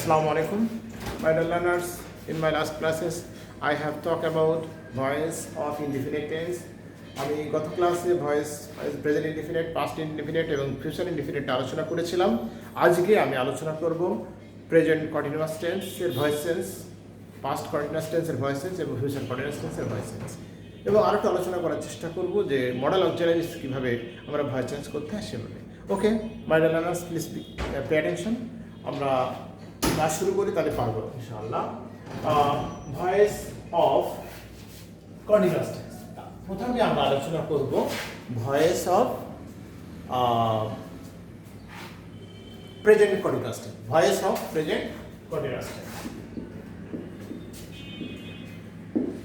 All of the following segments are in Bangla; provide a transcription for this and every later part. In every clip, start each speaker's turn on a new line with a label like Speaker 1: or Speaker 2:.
Speaker 1: Assalamu alaikum, my dear learners. In my last classes, I have talked about voice of indefinite tense. আমি গত ক্লাসে voice present indefinite, past indefinite এবং ফিউচার ইনডিফিনিট আলোচনা করেছিলাম। আজকে আমি আলোচনা করব প্রেজেন্ট কন্টিনিউয়াস টেন্সের ভয়েস সেন্স, পাস্ট কন্টিনিউয়াস টেন্সের ভয়েস সেন্স এবং ফিউচার কন্টিনিউয়াস টেন্সের ভয়েস সেন্স, এবং আরেকটু আলোচনা করার চেষ্টা করব যে মডেল অক্সিলারিজ কীভাবে আমরা ভয়েস চেঞ্জ করতে হয় সেভাবে। Okay my dear learners, please pay attention. আমরা ক্লাস শুরু করি, তাহলে পারবো ইনশাআল্লাহ। ভয়েস অফ কন্টিনিউয়াস টেন্স, প্রথমে আমরা আলোচনা করব voice of present continuous tense. Voice of present continuous tense,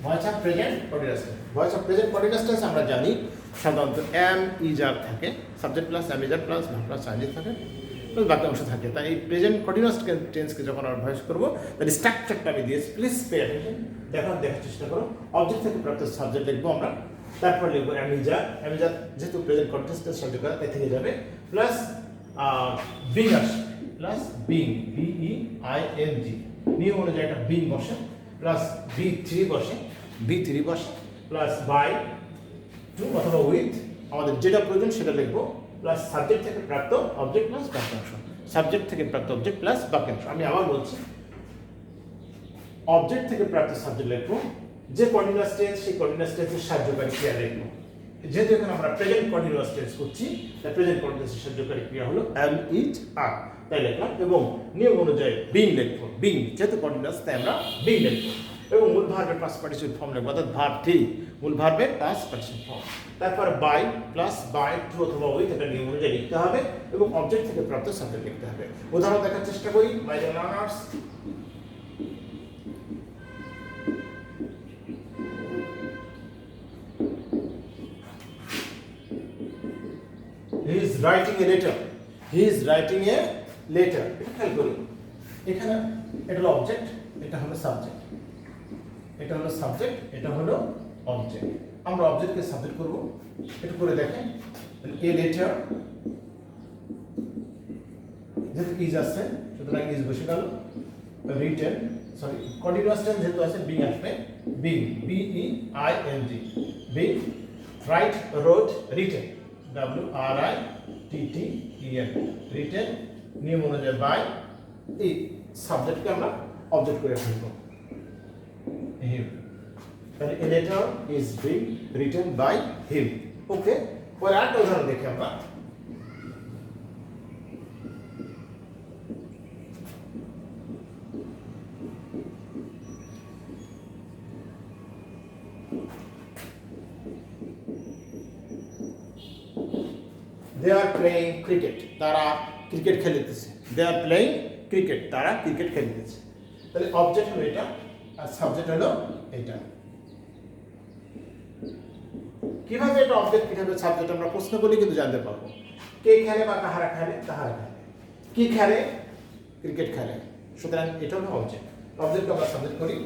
Speaker 1: voice of present continuous tense. Voice of present continuous tense আমরা জানি সাধারণত এম ইজার থাকে, subject plus M ইজার plus verb plus subject থাকে, বাক্যাংশ থাকে। তাই এই প্রেজেন্ট কন্টিনিউয়াস টেন্সকে যখন আমরা ভয়েস করবো, তাহলে স্ট্রাকচারটা আমি দিয়েছি, প্লিজ পে অ্যাটেনশন, দেখার চেষ্টা করো। অবজেক্ট থেকে প্রাপ্ত সাবজেক্ট লিখবো আমরা, তারপর লিখবো অ্যামিজার। অ্যামিজার যেহেতু প্রেজেন্ট কন্টিনিউয়াস টেন্স সাহায্য করে, তাই থেকে যাবে প্লাস বিং আসবে, প্লাস বিং BEING, নিয়ম অনুযায়ী একটা বিং বসে, প্লাস B3 বসে, প্লাস বাই টু অথবা উইথ, আমাদের যেটা প্রয়োজন সেটা লিখবো, প্লাস সাবজেক্ট থেকে প্রাপ্ত অবজেক্ট প্লাস বাক্যাংশ। সাবজেক্ট থেকে প্রাপ্ত অবজেক্ট প্লাস বাক্যাংশ। আমি আবার বলছি, অবজেক্ট থেকে প্রাপ্ত সাবজেক্ট লিখবো, যে কন্টিনিউয়াস টেন্স সেই কন্টিনিউয়াস টেন্সের সাহায্যকারী ক্রিয়া লিখবো। যেহেতু এখানে আমরা প্রেজেন্ট কন্টিনিউয়াস টেন্স করছি, তাই প্রেজেন্ট কন্টিনিউয়াসের সাহায্যকারী ক্রিয়া হলো am, eat, are, তাই লিখলাম। এবং নিয়ম অনুযায়ী বিং লিখবো, বিং যেহেতু কন্টিনিউয়াস তাই আমরা বিং লিখবো। এবং মূল ভার্বের পাস্ট পার্টিসিপেল ফর্ম লিখবো, অর্থাৎ ভার্ব ঠিক মূল ভার্বের পাস্ট পার্টিসিপেল ফর্ম। তারপর বাই প্লাস বাই টু অথবা উইথ, এটা নিয়ম অনুযায়ী লিখতে হবে এবং অবজেক্ট থেকে প্রাপ্ত সাবজেক্ট লিখতে হবে। উদাহরণ দেখার চেষ্টা করি, মাই dear learners. He is writing a letter. He is writing a letter. এটা খেয়াল করি, এখানে এটা হলো অবজেক্ট, এটা হলো সাবজেক্ট, এটা হলো সাবজেক্ট, এটা হলো অবজেক্ট। আমরা অবজেক্টকে সাবজেক্ট করব, এটা করে দেখেন। এ লেটার যেহেতু ইজ আছে, সুতরাং ইজ বসে গেল। রিটেন, সরি কন্টিনিউয়াস টেন্স যেহেতু আছে, বিং আসবে, being BEING, being. Right, রোট, written WRITTEN, written. নিয়ম অনুযায়ী বাই, এই সাবজেক্টকে আমরা অবজেক্ট করে ফেলবো, হিম। তাহলে a letter is being written by him. Okay, পরে আরেকটা উদাহরণ দেখি আমরা। They are playing cricket, তারা ক্রিকেট খেলতেছে। They are playing cricket, তারা ক্রিকেট খেলতেছে। তাহলে অবজেক্ট হলো এটা আর সাবজেক্ট হলো এটা। কিভাবে এটা অবজেক্ট, কিভাবে সাবজেক্ট আমরা প্রশ্ন করলে কিন্তু জানতে পারবো। কে খেলে বা কাহারা খেলে, তাহারা খেলে। কি খেলে, ক্রিকেট খেলে, সুতরাং এটা হলো অবজেক্ট। অবজেক্টকে আমরা সাবজেক্ট করি,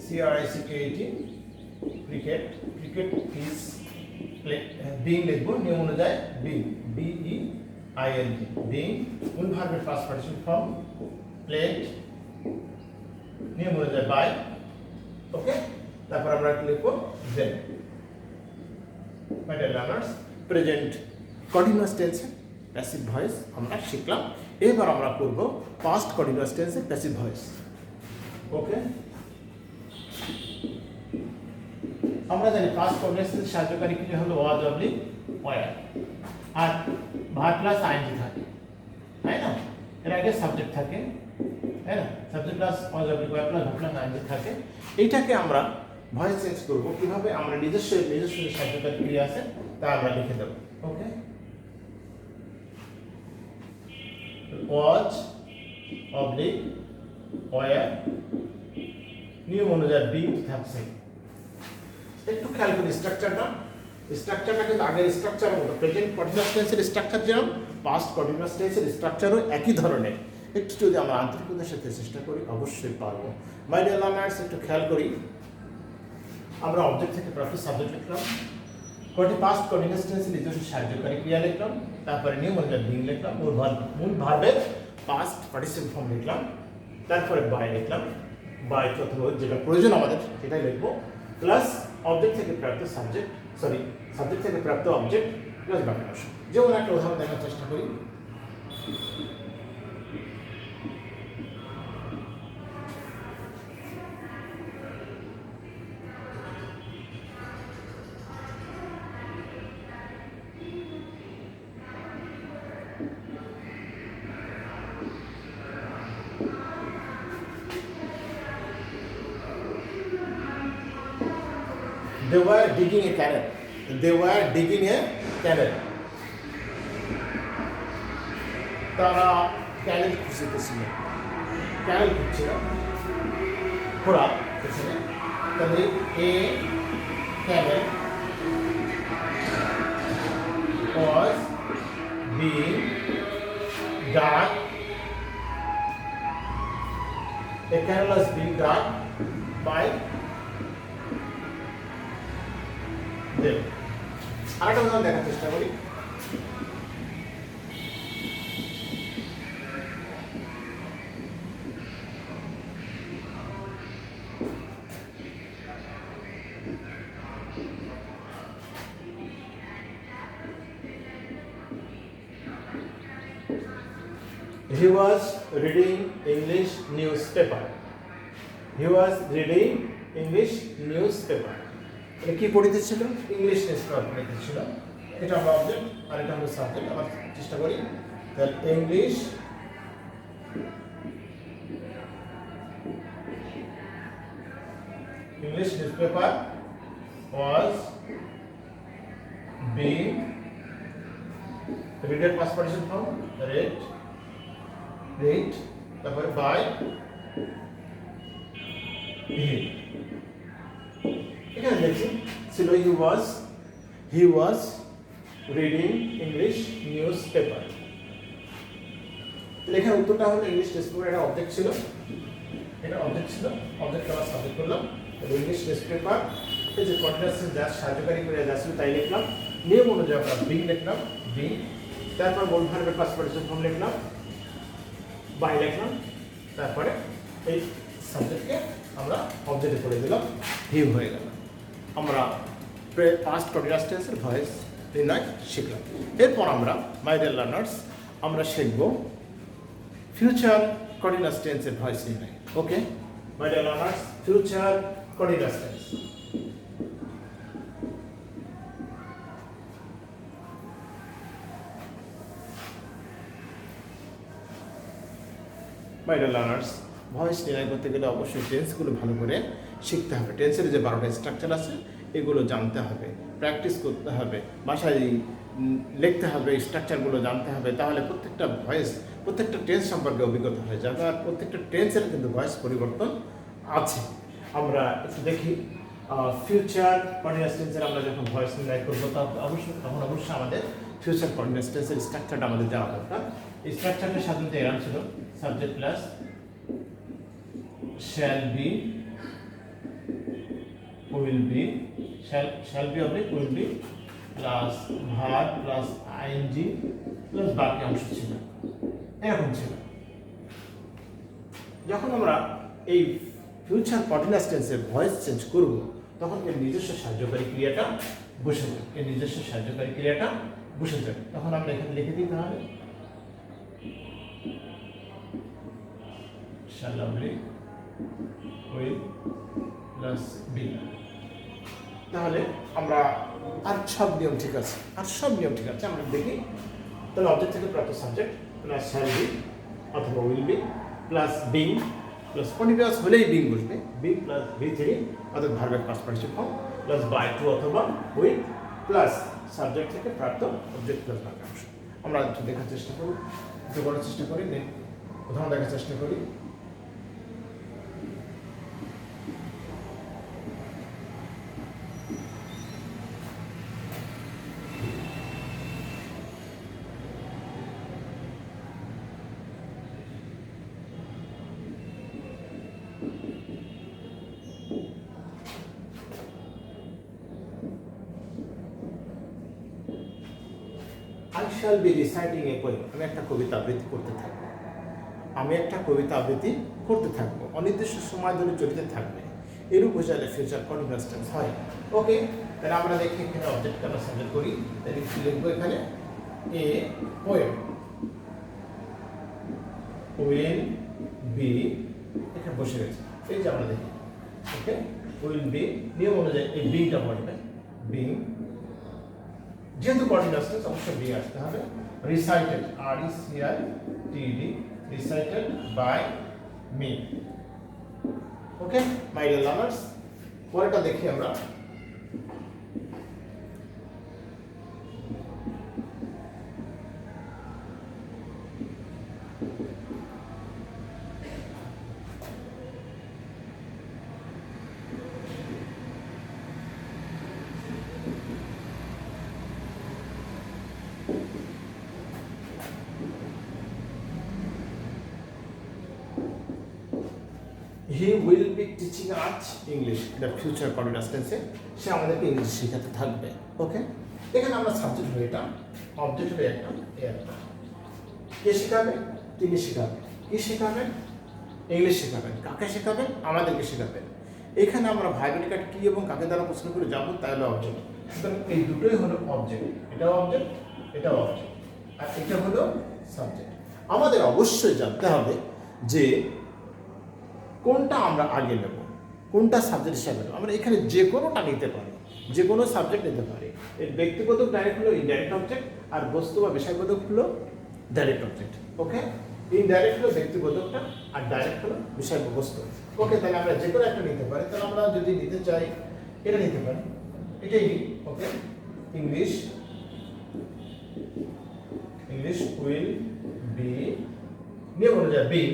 Speaker 1: CRICKET, cricket. Cricket is being লিখবো, নিয়ম অনুযায়ী বিং BEING, বিং। মূল ভার্বের পাস্ট পার্টিসিপেল ফর্ম প্লেড, নিয়ম অনুযায়ী বাই। ওকে, তারপর আমরা লিখবো then. My dear learners, present continuous টেন্সের প্যাসিভ ভয়েস আমরা শিখলাম। এবার আমরা করব পাস্ট কন্টিনিউয়াস টেন্সের প্যাসিভ ভয়েস। ওকে, আমরা জানি পাস্ট কন্টিনিউয়াস টেন্সের সাহায্যকারী ক্রিয়া হলো ওয়াজ, অবলিক, ওয়ার, আর ভার্ব প্লাস আইএনজি থাকে, তাই না? এর আগে সাবজেক্ট থাকে, তাই না? Subject plus was, oblique, were plus verb plus ING থাকে। এইটাকে আমরা ভয়েস চেঞ্জ করব কিভাবে, আমরা নিজস্ব সাহায্যকারী ক্রিয়া আছে তা আমরা লিখে দেব। ওকে, ওয়াজ, অবলিক, ওয়ার, নিয়ম অনুযায়ী বিং থাকছে। একটু খেয়াল করি স্ট্রাকচারটা কিন্তু আগের স্ট্রাকচারের মতো। প্রেজেন্ট কন্টিনিউয়াস টেন্সের স্ট্রাকচার যেমন, পাস্ট কন্টিনিউয়াস টেন্সের স্ট্রাকচারও একই ধরনের। একটু যদি আমরা আন্তরিকতার সাথে চেষ্টা করি, অবশ্যই পারবো। মাই ডিয়ার লার্নার্স, একটু খেয়াল করি, আমরা অবজেক্ট থেকে প্রাপ্ত সাবজেক্ট লিখলাম, কটি পাস্ট কন্টিনিউয়াস টেন্সে নিজস্ব সাহায্যকারী ক্রিয়া লিখলাম, তারপরে নিয়ম অনুযায়ী বিং লিখলাম, মূল ভার্বের পাস্ট পার্টিসিপেন্ট ফর্ম লিখলাম, তারপরে বাই লিখলাম, বাই অথবা যেটা প্রয়োজন আমাদের সেটাই লিখবো, প্লাস অবজেক্ট থেকে প্রাপ্ত সাবজেক্ট, সাবজেক্ট থেকে প্রাপ্ত অবজেক্ট প্লাস বাক্যাংশ। যেমন একটা উদাহরণ দেখার চেষ্টা করি। They were digging a canal. They were digging a canal. তারা ক্যানেল খুঁজতেছিল, ক্যানেল খুঁজছিল, খোঁড়া পেছনে, তাহলে এ ক্যানেল was being dug. A canal was being dug by them. আরেকটা উদাহরণ দেখার চেষ্টা করি। He was reading English newspaper. He was reading English newspaper. এটা কি পড়িতেছিল? English newspaper পড়িতেছিল। এটা আমরা অবজেক্ট আর এটা হলো সাবজেক্ট। আবার চেষ্টা করি। তাহলে English newspaper was being read past participle form, read তারপরে by him। এখানে দেখুন ছিল he was reading English newspaper। লেখার উত্তরটা হলো ইংলিশ নিউজপেপার। এটা অবজেক্ট ছিল, অবজেক্ট আমরা সাবজেক্ট করলাম। ইংলিশ নিউজপেপার এই যে কন্টিনিউয়াস যা সাহায্যকারী করে যা ছিল তাই লিখলাম। নিয়ম অনুযায়ী আমরা বিং লিখলাম, বিং, তারপর মূল ভার্বের পাস্ট পার্টিসিপল ফর্ম লিখলাম, বাই লিখলাম, তারপরে এই সাবজেক্টকে আমরা অবজেক্টে করে দিলাম, হি হয়ে গেল। আমরা পাস্ট কন্টিনিউয়াস টেন্সের ভয়েস নির্ণয় শিখলাম। এরপর আমরা মাই ডিয়ার লার্নার্স আমরা শিখব ফিউচার কন্টিনিউয়াস টেন্সের ভয়েস নির্ণয়। Okay my dear learners, future continuous tense. My dear learners, voice নির্ণয় করতে গেলে অবশ্যই টেন্সগুলো ভালো করে শিখতে হবে। টেন্সের যে 12টা স্ট্রাকচার আছে এগুলো জানতে হবে, প্র্যাকটিস করতে হবে, বাসায় লিখতে হবে, স্ট্রাকচারগুলো জানতে হবে। তাহলে প্রত্যেকটা ভয়েস, প্রত্যেকটা টেন্স সম্পর্কে অভিজ্ঞতা হয়ে যাবে। আর প্রত্যেকটা টেন্সের কিন্তু ভয়েস পরিবর্তন আছে। আমরা একটু দেখি ফিউচার কন্টিনিউয়াস টেন্সের আমরা যখন ভয়েস নির্ণয় করবো তখন অবশ্যই আমাদের ফিউচার কন্টিনিউয়াস টেন্সের স্ট্রাকচারটা আমাদের জানা দরকার। এই স্ট্রাকচারটা সাধারণত এরকম ছিল: subject plus shall be, will be, shall be oblique will be plus verb plus ing plus বাক্যাংশ ছিল, এরকম ছিল। যখন আমরা এই ফিউচার কন্টিনিউয়াস টেন্সের ভয়েস চেঞ্জ করব তখন এর নিজস্ব সাহায্যকারী ক্রিয়াটা বসে যাবে, তখন আমরা এখানে লিখে দিই তাহলে shall oblique will plus be। তাহলে আমরা আর সব নিয়ম ঠিক আছে, আমরা দেখি। তাহলে অবজেক্ট থেকে প্রাপ্ত সাবজেক্ট প্লাস শ্যাল বি অথবা will be plus being plus continuous হলেই বিং বসবে, বিং প্লাস V3 অর্থাৎ ভার্বের past participle form plus by to অথবা উইথ প্লাস সাবজেক্ট থেকে প্রাপ্ত অবজেক্ট প্লাস বাক্যাংশ। আমরা একটু দেখার চেষ্টা করি, উদাহরণ দেখার চেষ্টা করি। I shall be reciting a poem। আমি একটা কবিতা আবৃত্তি করতে থাকবো। আমি একটা কবিতা আবৃত্তি করতে থাকবো, অনির্দিষ্ট সময় ধরে চলতে থাকবে, এরূপ বোঝালে ফিউচার কন্টিনিউয়াস টেন্স হয়। ওকে, তাহলে আমরা দেখি এখানে অবজেক্টকে আমরা সাবজেক্ট করি, তাহলে কি লিখবো এখানে, এ পোয়েম উইল বি, এখানে বসে গেছে, এই যে আমরা দেখি। ওকে, উইল বি নিয়ম অনুযায়ী এই বিটা পড়বে, বিং, যেহেতু কন্টিনিউয়াস টেন্স অবশ্যই বি আসতে হবে। Recited, R E C I T D, recited by me. Okay my dear learners, পরেরটা দেখি আমরা। He will be teaching us English, the future continuous tense. সে আমাদেরকে ইংলিশ শেখাতে থাকবে। ওকে, এখানে আমরা সাবজেক্ট হয়ে এটা, অবজেক্ট হয়ে একটা, একটা। কে শেখাবে? তিনি শেখাবেন। কি শেখাবেন? ইংলিশ শেখাবেন। কাকে শেখাবেন? আমাদেরকে শেখাবেন। এখানে আমরা ভাইবেল কার্ড কি এবং কাকে দ্বারা প্রশ্ন করে যাবো, তাই হলো অবজেক্ট। সুতরাং এই দুটোই হলো অবজেক্ট, এটাও অবজেক্ট, এটাও অবজেক্ট, আর এটা হলো সাবজেক্ট। আমাদের অবশ্যই জানতে হবে যে কোনটা আমরা আগে নেব, কোনটা সাবজেক্ট হিসাবে নেব। আমরা এখানে যে কোনোটা নিতে পারি, যে কোনো সাবজেক্ট নিতে পারি। এর ব্যক্তিবোধক ডাইরেক্ট হলো ইনডাইরেক্ট অবজেক্ট, আর বস্তু বা বিষয়বোধক হলো ডাইরেক্ট অবজেক্ট। ওকে, ইনডাইরেক্ট হলো ব্যক্তিবোধকটা, আর ডাইরেক্ট হলো বিষয় বা বস্তু। ওকে, তাহলে আমরা যে কোনো একটা নিতে পারি। তাহলে আমরা যদি নিতে চাই, এটা নিতে পারি, এটাই নিই। ওকে, ইংলিশ, ইংলিশ উইল বি, নিয়ম অনুযায়ী B,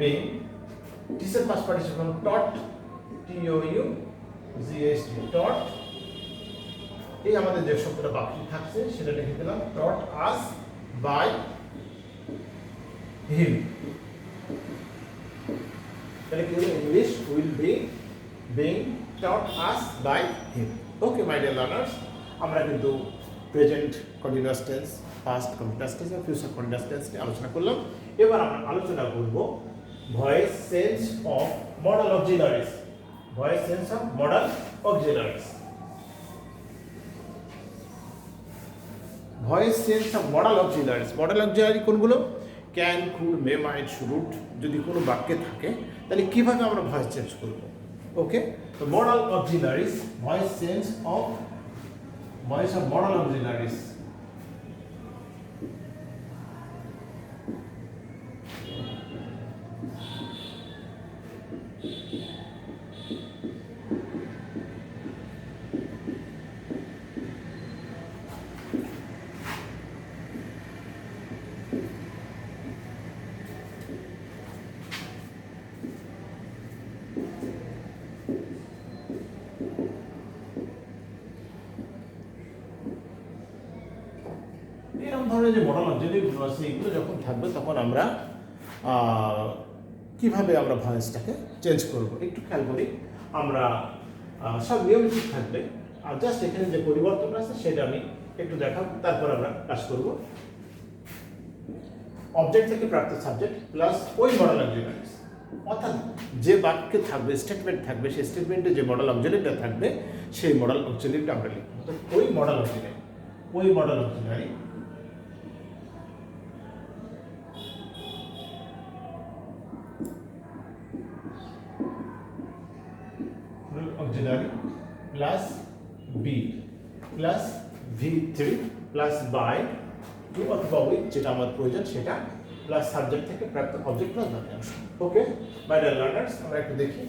Speaker 1: being, teacher past participle taught, T-O-U-G-H-T, taught, এই আমাদের যে শব্দটা বাকি থাকছে সেটা লিখে দিলাম, taught us by him। তাহলে কি হলো, English will be being taught us by him। Okay my dear learners, আমরা কিন্তু present continuous tense, past continuous tense আর ফিউচার কন্টিনিউয়াস টেন্স নিয়ে আলোচনা করলাম। এবার আমরা আলোচনা করব voice change of modal auxiliaries, voice change of modal auxiliaries. Voice change of modal auxiliaries, modal auxiliary কোনগুলো? Can, could, may, might, should. যদি কোনো বাক্যে থাকে তাহলে কিভাবে আমরা ভয়েস চেঞ্জ করব? ওকে, তো modal auxiliaries, voice change of, voice of modal auxiliaries. এরকম ধরনের যে মডাল অক্সিলারিগুলো আছে এগুলো যখন থাকবে তখন আমরা কিভাবে আমরা ভয়েসটাকে চেঞ্জ করব একটু খেয়াল করি। আমরা সব নিয়ম ঠিক থাকবে, আর জাস্ট এখানে যে পরিবর্তন আছে সেটা আমি একটু দেখাবো, তারপর আমরা কাজ করব। অবজেক্ট থেকে প্রাপ্ত সাবজেক্ট প্লাস ওই মডাল অক্সিলারিজ, অর্থাৎ যে বাক্যে থাকবে, স্টেটমেন্ট থাকবে, সেই স্টেটমেন্টে যে মডাল অক্সিলারিটা থাকবে সেই মডাল অক্সিলারিটা আমরা লিখব। তো ওই মডাল অক্সিলারি, ওই modal auxiliary, auxiliary plus b plus v3 plus by to অথবা উইথ, যেটা আমার প্রয়োজন সেটা, প্লাস সাবজেক্ট থেকে প্রাপ্ত অবজেক্ট প্লাস বাক্যাংশ। ওকে মাই ডিয়ার লার্নার্স, আমরা একটু দেখি।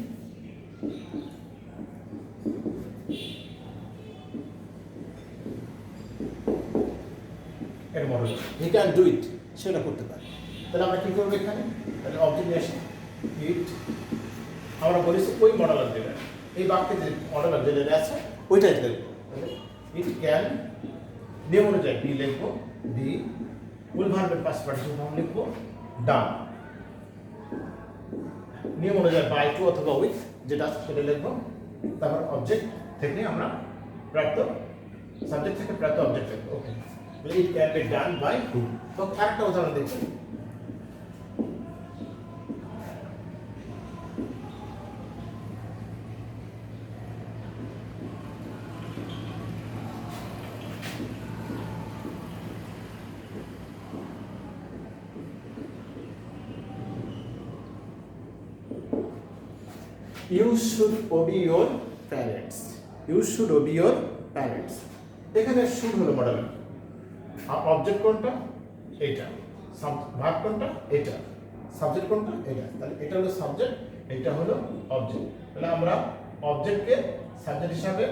Speaker 1: এর model he can do it, সেটা করতে পারে। তাহলে আমরা কি করবো এখানে? তাহলে অবজেক্ট নিয়ে আসি, ইট, আমরা বলেছি ওই মডেল অক্সিলারি, এই বাক্যে যে মডেল অক্সিলারি আছে ওইটাই লিখবো। তাহলে ইট ক্যান, নিয়ম অনুযায়ী বি লিখবো, বি, উইল ভার্বের পাস্ট পার্টিসিপল ফর্ম লিখবো, ডান। নিয়ম অনুযায়ী বাই টু অথবা উইথ যেটা আছে সেটা লিখবো, তারপর অবজেক্ট থেকে আমরা প্রাপ্ত, সাবজেক্ট থেকে প্রাপ্ত অবজেক্ট লিখবো। Okay, it can be done by who. তো আরেকটা উদাহরণ দেখি, you should obey your parents, you should obey your parents. এখানে শুড হলো মডেল, আর অবজেক্ট কোনটা? এইটা। ভার্ব কোনটা? এটা। সাবজেক্ট কোনটা? এটা। তাহলে এটা হলো সাবজেক্ট, এটা হলো অবজেক্ট। তাহলে আমরা অবজেক্টকে সাবজেক্ট হিসাবে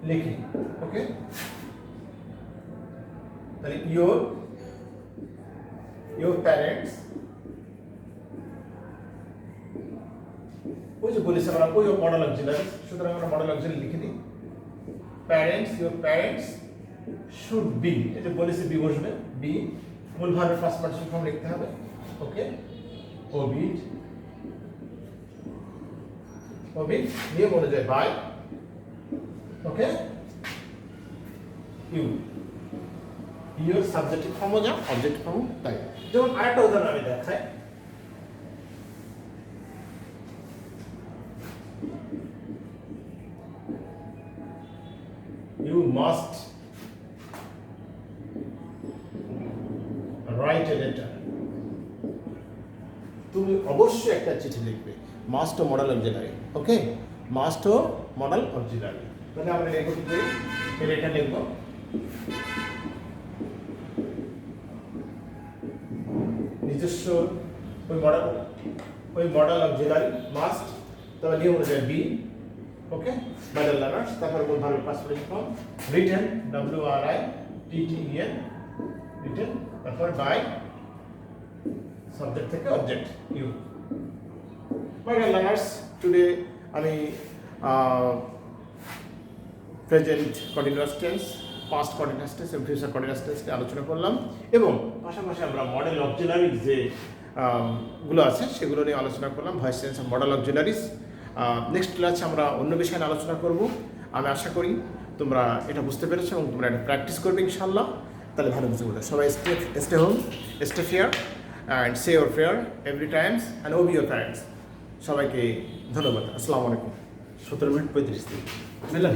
Speaker 1: লিখি। ওকে, তাহলে ইয়োর প্যারেন্টস, ওই যে বলেছি আমরা ওই মডেল অক্সিলারি, সুতরাং আমরা মডেল অক্সিলারি লিখে দিই। Parents, your parents should be, এই যে বলেছি বি বসবে, বি মূল ভার্বের ফার্স্ট পার্টিসিপল ফর্ম লিখতে হবে। ওকে, ওবিড, ওবিড নিয়ম অনুযায়ী by. Okay, you, your subjective ফর্মও যা অবজেক্টিভ ফর্মও তাই। যেমন আরেকটা উদাহরণ আমি দেখাই। You must write a letter. তুমি অবশ্যই একটা চিঠি লিখবে। মাস্ট ও মডেল অক্সিলারি। ওকে, মাস্ট ও মডেল অক্সিলারি। তাহলে আমরা লিখব কি করি? এটা লিখব নিজস্ব ওই মডেল অক্সিলারি মাস্ট, তবে নিয়ম অনুযায়ী be. Okay, my dear learners, তারপর কোন ভার্বের past participle form written, WRITTEN, written, তারপর বাই সাবজেক্ট থেকে object you. My dear learners, today আমি present continuous tense, past continuous tense এবং ফিউচার কন্টিনিউয়াস টেন্সকে আলোচনা করলাম, এবং পাশাপাশি আমরা মডেল অক্সিলারি যে গুলো আছে সেগুলো নিয়ে আলোচনা করলাম, voice tense of model auxiliaries. Next ক্লাসে আমরা অন্য বিষয় নিয়ে আলোচনা করব। আমি আশা করি তোমরা এটা বুঝতে পেরেছো এবং তোমরা এটা প্র্যাকটিস করবে ইনশাল্লাহ। তাহলে ভালো বুঝতে পারবে। সবাই stay home, stay fair and say your fair every times and obey your parents. সবাইকে ধন্যবাদ। আসসালামু আলাইকুম।
Speaker 2: 17 মিনিট 35 বুঝলেন?